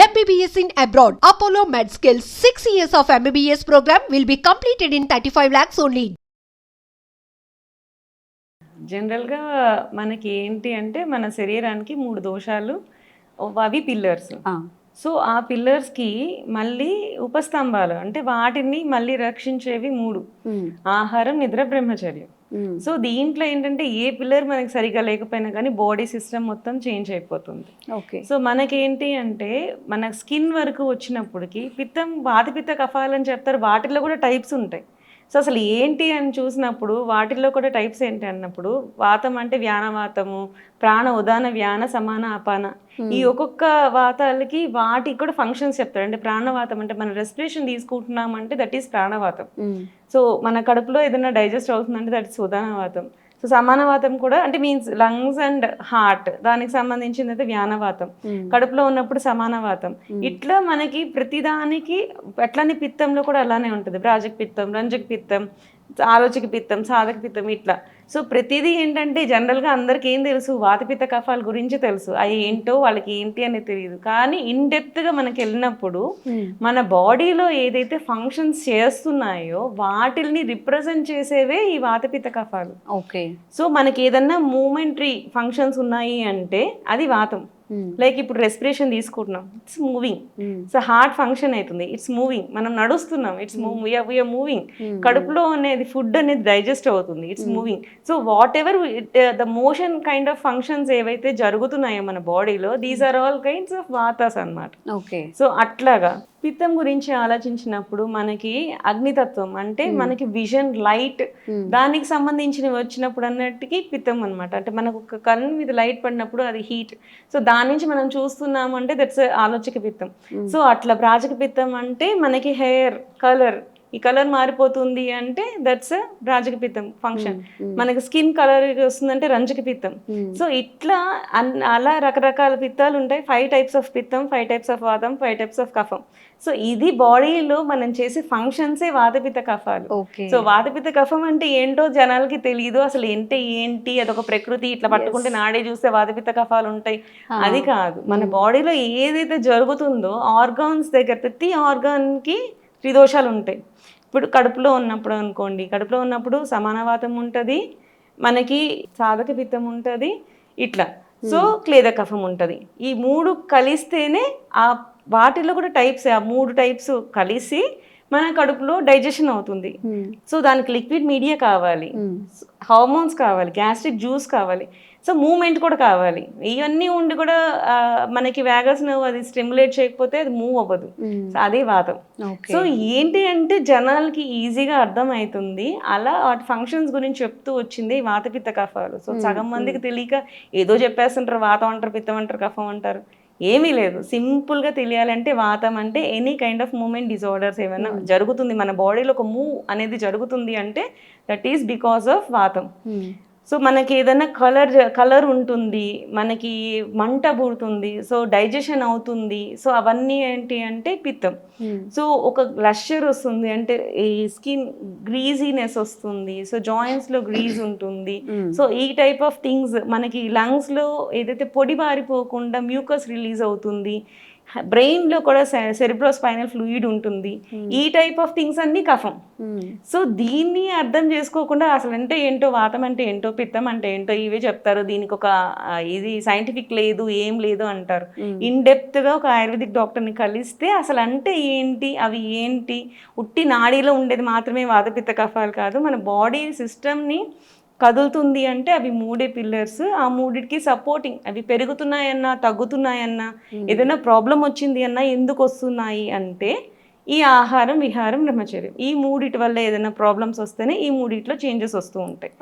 MBBS in abroad. Apollo MedSkills 6 years of MBBS program will be completed in 35 lakhs only. జనరల్గా మనకి ఏంటి అంటే మన శరీరానికి 3 దోషాలు అవి పిల్లర్స్. సో ఆ పిల్లర్స్కి మళ్ళీ ఉపస్తంభాలు అంటే వాటిని మళ్ళీ రక్షించేవి 3: ఆహారం, నిద్ర, బ్రహ్మచర్యం. సో దీంట్లో ఏంటంటే ఏ పిల్లర్ మనకి సరిగా లేకపోయినా కానీ బాడీ సిస్టమ్ మొత్తం చేంజ్ అయిపోతుంది. ఓకే. సో మనకేంటి అంటే మన స్కిన్ వరకు వచ్చినప్పటికి పిత్తం, వాతపిత్త కఫాలు అని చెప్తారు. వాటిల్లో కూడా టైప్స్ ఉంటాయి. సో అసలు ఏంటి అని చూసినప్పుడు వాటిల్లో కూడా టైప్స్ ఏంటి అన్నప్పుడు వాతం అంటే వ్యానవాతము, ప్రాణ ఉదాన వ్యాన సమాన అపాన, ఈ ఒక్కొక్క వాతాలకి వాటికి కూడా ఫంక్షన్స్ చెప్తారు. అంటే ప్రాణవాతం అంటే మన రెస్పిరేషన్ తీసుకుంటున్నామంటే దట్ ఈస్ ప్రాణవాతం. సో మన కడుపులో ఏదైనా డైజెస్ట్ అవుతుందంటే దట్ ఈస్ ఉదానవాతం. సో సమానవాతం కూడా అంటే మీన్స్ లంగ్స్ అండ్ హార్ట్, దానికి సంబంధించింది అయితే వ్యానవాతం. కడుపులో ఉన్నప్పుడు సమానవాతం. ఇట్లా మనకి ప్రతిదానికి అట్లానే పిత్తంలో కూడా అలానే ఉంటుంది. ప్రాజక పిత్తం, రంజక పిత్తం, ఆలోచక పిత్తం, సాధక పిత్తం, ఇట్లా. సో ప్రతిదీ ఏంటంటే జనరల్గా అందరికి ఏం తెలుసు, వాతపిత్త కఫాల గురించి తెలుసు, అవి ఏంటో వాళ్ళకి ఏంటి అనేది తెలియదు. కానీ ఇన్ డెప్త్గా మనకి వెళ్ళినప్పుడు మన బాడీలో ఏదైతే ఫంక్షన్స్ చేస్తున్నాయో వాటిని రిప్రజెంట్ చేసేవే ఈ వాతపిత్త కఫాలు. ఓకే. సో మనకి ఏదన్నా మూమెంటరీ ఫంక్షన్స్ ఉన్నాయి అంటే అది వాతం. లైక్ ఇప్పుడు రెస్పిరేషన్ తీసుకుంటున్నాం, it's moving. So heart function అవుతుంది, ఇట్స్ మూవింగ్. మనం నడుస్తున్నాం, ఇట్స్ వీఆర్ మూవింగ్. కడుపులో అనేది ఫుడ్ అనేది డైజెస్ట్ అవుతుంది, it's moving. So whatever the motion kind of functions ఏవైతే జరుగుతున్నాయో మన బాడీలో, these are all kinds of vatas అన్నమాట. ఓకే. సో అట్లాగా పిత్తం గురించి ఆలోచించినప్పుడు మనకి అగ్నితత్వం అంటే మనకి విజన్, లైట్, దానికి సంబంధించినవి వచ్చినప్పుడు అన్నట్టుకి పిత్తం అనమాట. అంటే మనకు ఒక కన్ను మీద లైట్ పడినప్పుడు అది హీట్. సో దాని నుంచి మనం చూస్తున్నాము అంటే దట్స్ ఆలోచక పిత్తం. సో అట్లా ప్రాజక పిత్తం అంటే మనకి హెయిర్ కలర్, ఈ కలర్ మారిపోతుంది అంటే దట్స్ రాజక పిత్తం ఫంక్షన్. మనకి స్కిన్ కలర్ వస్తుందంటే రంజక పిత్తం. సో ఇట్లా అలా రకరకాల పిత్తాలు ఉంటాయి. 5 టైప్స్ ఆఫ్ పిత్తం, 5 టైప్స్ ఆఫ్ వాతం, 5 టైప్స్ ఆఫ్ కఫం. సో ఇది బాడీలో మనం చేసే ఫంక్షన్సే వాతపిత్త కఫాలు. సో వాతపిత్త కఫం అంటే ఏంటో జనాలకి తెలియదు. అసలు ఏంటి అదొక ప్రకృతి, ఇట్లా పట్టుకుంటే నాడే చూస్తే వాతపిత్త కఫాలు ఉంటాయి, అది కాదు. మన బాడీలో ఏదైతే జరుగుతుందో ఆర్గాన్స్ దగ్గర ప్రతి ఆర్గాన్కి 3 దోషాలు ఉంటాయి. ఇప్పుడు కడుపులో ఉన్నప్పుడు అనుకోండి, కడుపులో ఉన్నప్పుడు సమానవాతం ఉంటుంది, మనకి సాధక పిత్తం ఉంటుంది, ఇట్లా. సో క్లేద కఫం ఉంటుంది. ఈ 3 కలిస్తేనే ఆ వాటిలో కూడా టైప్స్, ఆ 3 టైప్స్ కలిసి మన కడుపులో డైజెషన్ అవుతుంది. సో దానికి లిక్విడ్ మీడియా కావాలి, హార్మోన్స్ కావాలి, గ్యాస్ట్రిక్ జ్యూస్ కావాలి, సో మూమెంట్ కూడా కావాలి. ఇవన్నీ ఉండి కూడా మనకి వ్యాగస్ నర్వ్ అది స్టిమ్యులేట్ చేయకపోతే అది మూవ్ అవ్వదు. అదే వాతం. సో ఏంటి అంటే జనాలకి ఈజీగా అర్థమవుతుంది. అలా వాటి ఫంక్షన్స్ గురించి చెప్తూ వచ్చింది వాతపిత్త కఫాలు. సో సగం మందికి తెలియక ఏదో చెప్పేస్తుంటారు, వాతం అంటారు, పిత్తం అంటారు, కఫం అంటారు. ఏమీ లేదు. సింపుల్గా తెలియాలంటే వాతం అంటే any kind of movement disorders ఏమైనా జరుగుతుంది మన బాడీలో, ఒక మూవ్ అనేది జరుగుతుంది అంటే దట్ ఈస్ బికాస్ ఆఫ్ వాతం. సో మనకి ఏదైనా కలర్ ఉంటుంది, మనకి మంట పుడుతుంది, సో డైజెషన్ అవుతుంది. సో అవన్నీ ఏంటి అంటే పిత్తం. సో ఒక లష్చర్ వస్తుంది అంటే ఈ స్కిన్ గ్రీజీనెస్ వస్తుంది, సో జాయింట్స్లో గ్రీజ్ ఉంటుంది. సో ఈ టైప్ ఆఫ్ థింగ్స్ మనకి లంగ్స్లో ఏదైతే పొడి బారిపోకుండా మ్యూకస్ రిలీజ్ అవుతుంది, బ్రెయిన్లో కూడా సెరిబ్రోస్పైనల్ ఫ్లూయిడ్ ఉంటుంది. ఈ టైప్ ఆఫ్ థింగ్స్ అన్నీ కఫం. సో దీన్ని అర్థం చేసుకోకుండా అసలు అంటే ఏంటో, వాతం అంటే ఏంటో, పిత్తం అంటే ఏంటో ఇవే చెప్తారు. దీనికి ఒక ఇది సైంటిఫిక్ లేదు, ఏం లేదు అంటారు. ఇన్ డెప్త్గా ఒక ఆయుర్వేదిక్ డాక్టర్ని కలిస్తే అసలు అంటే ఏంటి, అవి ఏంటి, ఉట్టి నాడీలో ఉండేది మాత్రమే వాతపిత్త కఫాలు కాదు, మన బాడీ సిస్టమ్ని కదులుతుంది అంటే అవి 3 పిల్లర్స్. ఆ 3కి సపోర్టింగ్, అవి పెరుగుతున్నాయన్నా తగ్గుతున్నాయన్నా, ఏదైనా ప్రాబ్లం వచ్చింది అన్నా ఎందుకు వస్తున్నాయి అంటే ఈ ఆహారం, విహారం, బ్రహ్మచర్యం, ఈ 3 వల్ల ఏదైనా ప్రాబ్లమ్స్ వస్తేనే ఈ 3లో చేంజెస్ వస్తూ ఉంటాయి.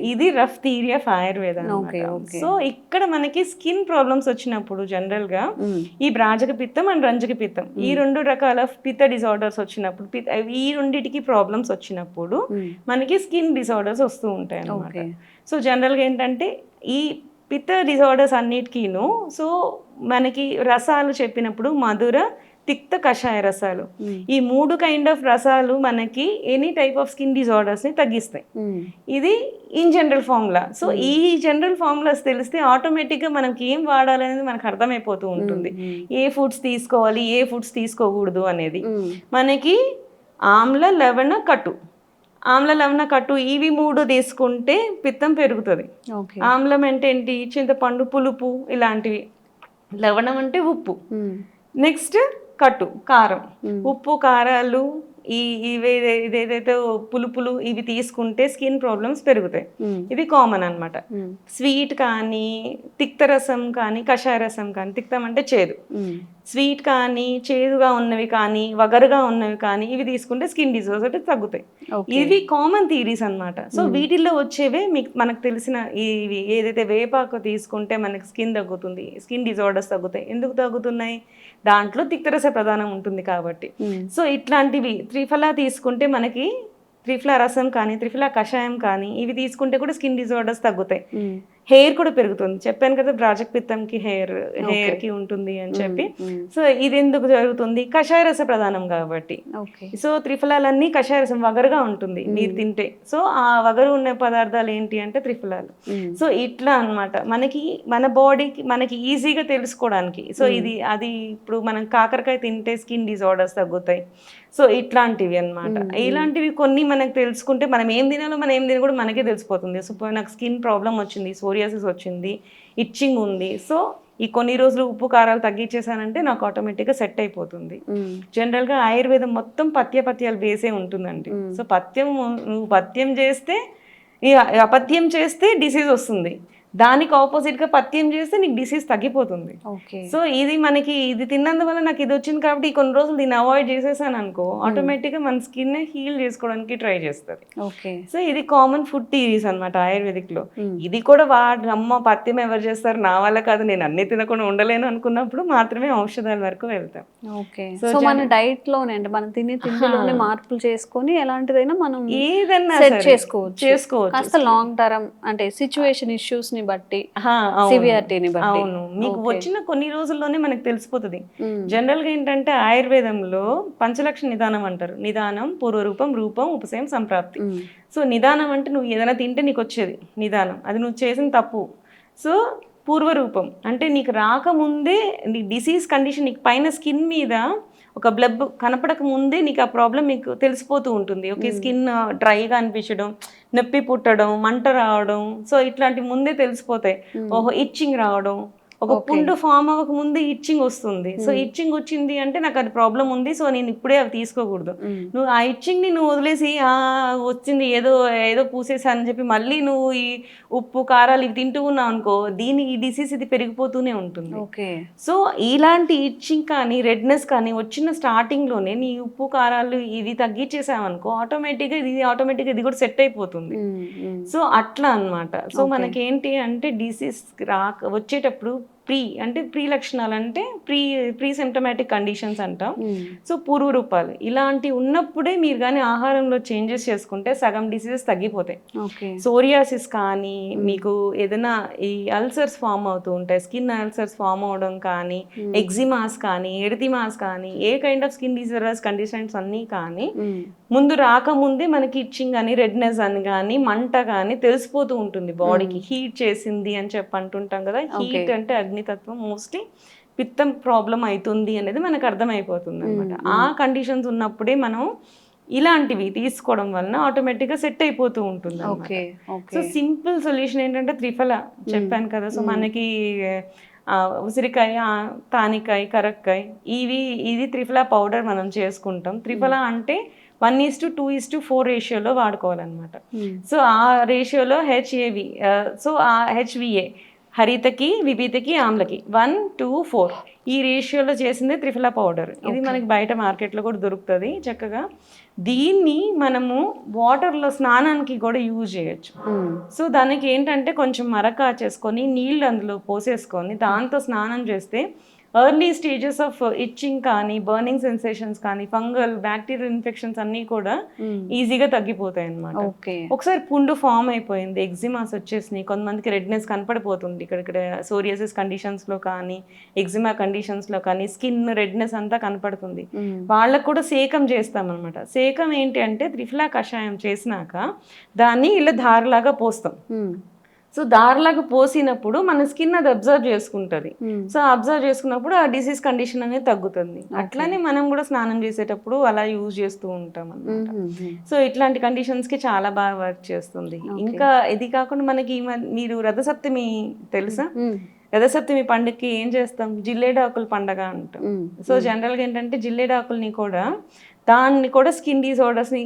ఇది rough theory of Ayurveda. So ఇక్కడ మనకి స్కిన్ ప్రాబ్లమ్స్ వచ్చినప్పుడు జనరల్గా ఈ బ్రాజక పిత్తం అండ్ రంజక పిత్తం, ఈ 2 రకాల పిత్త డిజార్డర్స్ వచ్చినప్పుడు, ఈ 2కి ప్రాబ్లమ్స్ వచ్చినప్పుడు మనకి స్కిన్ డిజార్డర్స్ వస్తూ ఉంటాయి అన్నమాట. సో జనరల్గా ఏంటంటే ఈ పిత్త డిజార్డర్స్ అన్నిటికీను సో మనకి రసాలు చెప్పినప్పుడు మధుర, తిక్త కషాయ రసాలు. ఈ 3 కైండ్ ఆఫ్ రసాలు మనకి ఎనీ టైప్ ఆఫ్ స్కిన్ డిజార్డర్స్ని తగ్గిస్తాయి. ఇది ఇన్ జనరల్ ఫార్ములా. సో ఈ జనరల్ ఫార్ములాస్ తెలిస్తే ఆటోమేటిక్గా మనకి ఏం వాడాలనేది మనకు అర్థమైపోతూ ఉంటుంది. ఏ ఫుడ్స్ తీసుకోవాలి, ఏ ఫుడ్స్ తీసుకోకూడదు అనేది. మనకి ఆమ్ల, లవణ, కట్టు. ఆమ్ల, లవణ, కట్టు ఇవి 3 తీసుకుంటే పిత్తం పెరుగుతుంది. ఆమ్లం అంటే ఏంటి? చింతపండు, పులుపు ఇలాంటివి. లవణం అంటే ఉప్పు. నెక్స్ట్ కట్టు కారం. ఉప్పు, కారాలు ఇదేదైతే పులుపులు ఇవి తీసుకుంటే స్కిన్ ప్రాబ్లమ్స్ పెరుగుతాయి. ఇది కామన్ అనమాట. స్వీట్ కానీ, తిక్తరసం కానీ, కషాయ రసం కానీ, తిక్తం అంటే చేదు, స్వీట్ కానీ, చేదుగా ఉన్నవి కానీ, వగరుగా ఉన్నవి కానీ ఇవి తీసుకుంటే స్కిన్ డిజార్డర్స్ తగ్గుతాయి. ఇవి కామన్ థియరీస్ అనమాట. సో వీటిల్లో వచ్చేవే మనకు తెలిసిన ఇవి. ఏదైతే వేపాకు తీసుకుంటే మనకి స్కిన్ తగ్గుతుంది, స్కిన్ డిజార్డర్స్ తగ్గుతాయి. ఎందుకు తగ్గుతున్నాయి? దాంట్లో తిక్తరస ప్రధానం ఉంటుంది కాబట్టి. సో ఇట్లాంటివి త్రిఫలా తీసుకుంటే మనకి త్రిఫలా రసం కానీ, త్రిఫలా కషాయం కానీ ఇవి తీసుకుంటే కూడా స్కిన్ డిజార్డర్స్ తగ్గుతాయి. హెయిర్ కూడా పెరుగుతుంది. చెప్పాను కదా బ్రాజక్ పిత్తంకి హెయిర్ కి ఉంటుంది అని చెప్పి. సో ఇది ఎందుకు జరుగుతుంది? కషాయ రస ప్రధానం కాబట్టి. సో త్రిఫలాలన్నీ కషాయ రసం వగరుగా ఉంటుంది మీరు తింటే. సో ఆ వగరు ఉన్న పదార్థాలు ఏంటి అంటే త్రిఫలాలు. సో ఇట్లా అన్నమాట మనకి మన బాడీకి మనకి ఈజీగా తెలుసుకోవడానికి. సో అది ఇప్పుడు మనం కాకరకాయ తింటే స్కిన్ డిజార్డర్స్ తగ్గుతాయి. సో ఇట్లాంటివి అన్నమాట. ఇలాంటివి కొన్ని మనకు తెలుసుకుంటే మనం ఏం తినాలో మనం ఏం తిన కూడా మనకే తెలిసిపోతుంది. సో నాకు స్కిన్ ప్రాబ్లం వచ్చింది, సోరియాసిస్ వచ్చింది, ఇచ్చింగ్ ఉంది, సో ఈ కొన్ని రోజులు ఉప్పు కారాలు తగ్గించేసానంటే నాకు ఆటోమేటిక్గా సెట్ అయిపోతుంది. జనరల్గా ఆయుర్వేదం మొత్తం పథ్యాలు బేసే ఉంటుందండి. సో నువ్వు పథ్యం చేస్తే, అపథ్యం చేస్తే డిసీజ్ వస్తుంది. దానికి ఆపోజిట్గా పథ్యం చేస్తే నీకు డిసీజ్ తగ్గిపోతుంది. సో ఇది మనకి ఇది తిన్నందువల్ల నాకు ఇది వచ్చింది కాబట్టి కొన్ని రోజులు దీన్ని అవాయిడ్ చేసేసాను అనుకో, ఆటోమేటిక్గా మన స్కిన్ హీల్ చేసుకోవడానికి ట్రై చేస్తుంది. సో ఇది కామన్ ఫుడ్ థియరీస్ అనమాట ఆయుర్వేదిక్ లో. ఇది కూడా అమ్మ పథ్యం ఎవరు చేస్తారు, నా వల్ల కాదు, నేను అన్ని తినకుండా ఉండలేను అనుకున్నప్పుడు మాత్రమే ఔషధాల వరకు వెళ్తాం. సో మన డైట్ లోనే అంటే మనం తినే తిండిలోనే మార్పులు చేసుకొని ఎలాంటిదైనా మనం ఏదన్నా చేసుకోవచ్చు. కాస్త లాంగ్ టర్మ్ అంటే సిచ్యువేషన్ ఇష్యూస్ బట్టి, సివియారిటీని బట్టి. అవును, మీకు వచ్చిన కొన్ని రోజుల్లోనే మనకు తెలిసిపోతుంది. జనరల్ గా ఏంటంటే ఆయుర్వేదంలో పంచలక్ష నిదానం అంటారు. నిదానం, పూర్వరూపం, రూపం, ఉపశయం, సంప్రాప్తి. సో నిదానం అంటే నువ్వు ఏదైనా తింటే నీకు వచ్చేది నిదానం, అది నువ్వు చేసిన తప్పు. సో పూర్వరూపం అంటే నీకు రాకముందే నీ డిసీజ్ కండిషన్, నీకు పైన స్కిన్ మీద ఒక బ్లడ్ కనపడక ముందే నీకు ఆ ప్రాబ్లం మీకు తెలిసిపోతూ ఉంటుంది. ఓకే, స్కిన్ డ్రైగా అనిపించడం, నొప్పి పుట్టడం, మంట రావడం, సో ఇట్లాంటి ముందే తెలిసిపోతాయి. ఓహో ఇచ్చింగ్ రావడం, ఒక పుండు ఫామ్ అవ్వక ముందే ఇచ్చింగ్ వస్తుంది. సో ఇచ్చింగ్ వచ్చింది అంటే నాకు అది ప్రాబ్లం ఉంది, సో నేను ఇప్పుడే అవి తీసుకోకూడదు. నువ్వు ఆ ఇచ్చింగ్ ని నువ్వు వదిలేసి వచ్చింది ఏదో పూసేసానని చెప్పి మళ్ళీ నువ్వు ఈ ఉప్పు కారాలు ఇవి తింటూ ఉన్నావు అనుకో, ఈ డిసీజ్ ఇది పెరిగిపోతూనే ఉంటుంది. సో ఇలాంటి ఇచ్చింగ్ కానీ రెడ్నెస్ కానీ వచ్చిన స్టార్టింగ్ లోనే నీ ఉప్పు కారాలు ఇవి తగ్గించేసావనుకో ఆటోమేటిక్గా ఇది కూడా సెట్ అయిపోతుంది. సో అట్లా అన్నమాట. సో మనకేంటి అంటే డిసీజ్ వచ్చేటప్పుడు ప్రీ లక్షణాలు అంటే ప్రీ సిమ్టమాటిక్ కండిషన్స్ అంటాం. సో పూర్వ రూపాలు ఇలాంటివి ఉన్నప్పుడే మీరు కానీ ఆహారంలో చేంజెస్ చేసుకుంటే సగం డిసీజెస్ తగ్గిపోతాయి. సోరియాసిస్ కానీ, మీకు ఏదైనా ఈ అల్సర్స్ ఫామ్ అవుతూ ఉంటాయి, స్కిన్ అల్సర్స్ ఫామ్ అవడం కానీ, ఎగ్జిమాస్ కానీ, ఎరిథిమాస్ కానీ, ఏ kind of skin disorders conditions అన్నీ కానీ ముందు రాకముందే మనకి ఇచ్చింగ్ అని, రెడ్నెస్ అని కానీ, మంట కానీ తెలిసిపోతూ ఉంటుంది బాడీకి. హీట్ చేసింది అని చెప్పి అంటుంటాం కదా, హీట్ అంటే అగ్నితత్వం, మోస్ట్లీ పిత్తం ప్రాబ్లం అవుతుంది అనేది మనకు అర్థమైపోతుంది అనమాట. ఆ కండిషన్స్ ఉన్నప్పుడే మనం ఇలాంటివి తీసుకోవడం వలన ఆటోమేటిక్గా సెట్ అయిపోతూ ఉంటుంది. సో సింపుల్ సొల్యూషన్ ఏంటంటే త్రిఫల చెప్పాను కదా. సో మనకి ఉసిరికాయ, తానికాయ, కరక్కాయ ఇది త్రిఫల పౌడర్ మనం చేసుకుంటాం. త్రిఫల అంటే 1:2:4 రేషియోలో వాడుకోవాలన్నమాట. సో ఆ రేషియోలో సో ఆ HVA హరితకి, విభీతకి, ఆమ్లకి 1:4 ఈ రేషియోలో చేసిందే త్రిఫల పౌడర్. ఇది మనకి బయట మార్కెట్లో కూడా దొరుకుతుంది చక్కగా. దీన్ని మనము వాటర్లో స్నానానికి కూడా యూజ్ చేయొచ్చు. సో దానికి ఏంటంటే కొంచెం మరక చేసుకొని నీళ్ళు అందులో పోసేసుకొని దాంతో స్నానం చేస్తే ఎర్లీ స్టేజెస్ ఆఫ్ ఇచ్చింగ్ కానీ బర్నింగ్ సెన్సేషన్స్ కానీ ఫంగల్ బ్యాక్టీరియల్ ఇన్ఫెక్షన్స్ అన్నీ కూడా ఈజీగా తగ్గిపోతాయి అన్నమాట. ఓకే. ఒకసారి పుండు ఫామ్ అయిపోయింది, ఎగ్జిమాస్ వచ్చేసినాయి, కొంతమందికి రెడ్నెస్ కనపడిపోతుంది ఇక్కడ సోరియాసిస్ కండిషన్స్లో కానీ ఎగ్జిమా కండిషన్స్లో కానీ స్కిన్ రెడ్నెస్ అంతా కనపడుతుంది. వాళ్ళకు కూడా సేకం చేస్తామన్నమాట. సేకం ఏంటి అంటే త్రిఫలా కషాయం చేసినాక దాన్ని ఇలా ధారలాగా పోస్తాం. సో దారిలాగా పోసినప్పుడు మన స్కిన్ అది అబ్జర్వ్ చేసుకుంటుంది. సో అబ్జర్వ్ చేసుకున్నప్పుడు ఆ డిసీజ్ కండిషన్ అనేది తగ్గుతుంది. అట్లానే మనం కూడా స్నానం చేసేటప్పుడు అలా యూజ్ చేస్తూ ఉంటాం అన్నమాట. సో ఇట్లాంటి కండిషన్స్ కి చాలా బాగా వర్క్ చేస్తుంది. ఇంకా ఇది కాకుండా మనకి మీరు రథసప్తమి తెలుసా? రథసప్తమి పండుగకి ఏం చేస్తాం, జిల్లేడాకుల పండగ అంటాం. సో జనరల్గా ఏంటంటే జిల్లేడాకుల్ని కూడా దాన్ని కూడా స్కిన్ డిజార్డర్స్ని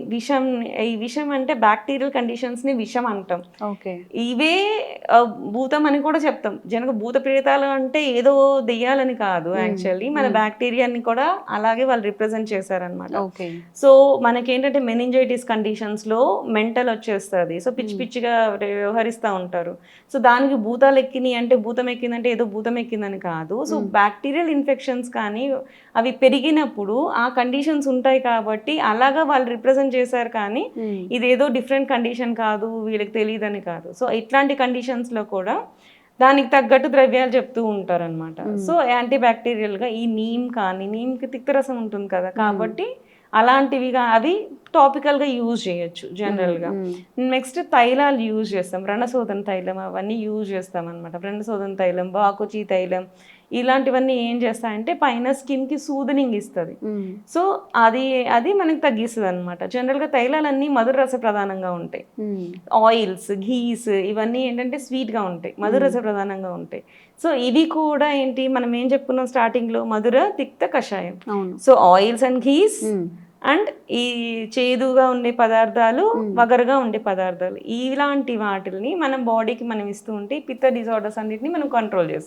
ఈ విషం అంటే బ్యాక్టీరియల్ కండిషన్స్ని విషం అంటాం. ఓకే. ఇవే భూతం అని కూడా చెప్తాం. జనక భూత ప్రేతాలు అంటే ఏదో దెయ్యాలని కాదు, యాక్చువల్లీ మన బ్యాక్టీరియాని కూడా అలాగే వాళ్ళు రిప్రజెంట్ చేశారనమాట. సో మనకేంటంటే మెనింజైటిస్ కండిషన్స్లో మెంటల్ వచ్చేస్తుంది. సో పిచ్చి పిచ్చిగా వ్యవహరిస్తూ ఉంటారు. సో దానికి భూతాలు ఎక్కినాయి అంటే భూతం ఎక్కిందంటే ఏదో భూతం ఎక్కిందని కాదు. సో బ్యాక్టీరియల్ ఇన్ఫెక్షన్స్ కానీ అవి పెరిగినప్పుడు ఆ కండిషన్స్ ఉంటాయి కాబట్టి అలాగా వాళ్ళు రిప్రజెంట్ చేశారు. కానీ ఇదేదో డిఫరెంట్ కండిషన్ కాదు, వీళ్ళకి తెలియదని కాదు. సో ఇట్లాంటి కండిషన్స్లో కూడా దానికి తగ్గట్టు ద్రవ్యాలు చెప్తూ ఉంటారు అనమాట. సో యాంటీ బ్యాక్టీరియల్గా ఈ నీమ్కి తిక్తరసం ఉంటుంది కదా, కాబట్టి అలాంటివిగా అవి టాపికల్గా యూజ్ చేయొచ్చు జనరల్గా. నెక్స్ట్ తైలాలు యూజ్ చేస్తాం, రణశోధన తైలం అవన్నీ యూజ్ చేస్తాం అనమాట. రణశోధన తైలం, బాకుచి తైలం ఇలాంటివన్నీ ఏం చేస్తాయంటే పైన స్కిన్కి సూదనింగ్ ఇస్తుంది. సో అది మనకి తగ్గిస్తుంది అనమాట. జనరల్గా తైలాలన్నీ మధుర రస ప్రధానంగా ఉంటాయి. ఆయిల్స్, ఘీస్ ఇవన్నీ ఏంటంటే స్వీట్గా ఉంటాయి, మధుర రస ప్రధానంగా ఉంటాయి. సో ఇవి కూడా ఏంటి, మనం ఏం చెప్పుకున్నాం స్టార్టింగ్లో, మధుర తిక్త కషాయం. సో ఆయిల్స్ అండ్ ఘీస్ అండ్ ఈ చేదుగా ఉండే పదార్థాలు, వగరుగా ఉండే పదార్థాలు, ఇలాంటి వాటిని మనం బాడీకి మనం ఇస్తూ ఉంటే పిత్త డిజార్డర్స్ అన్నిటిని మనం కంట్రోల్ చేసుకోవాలి.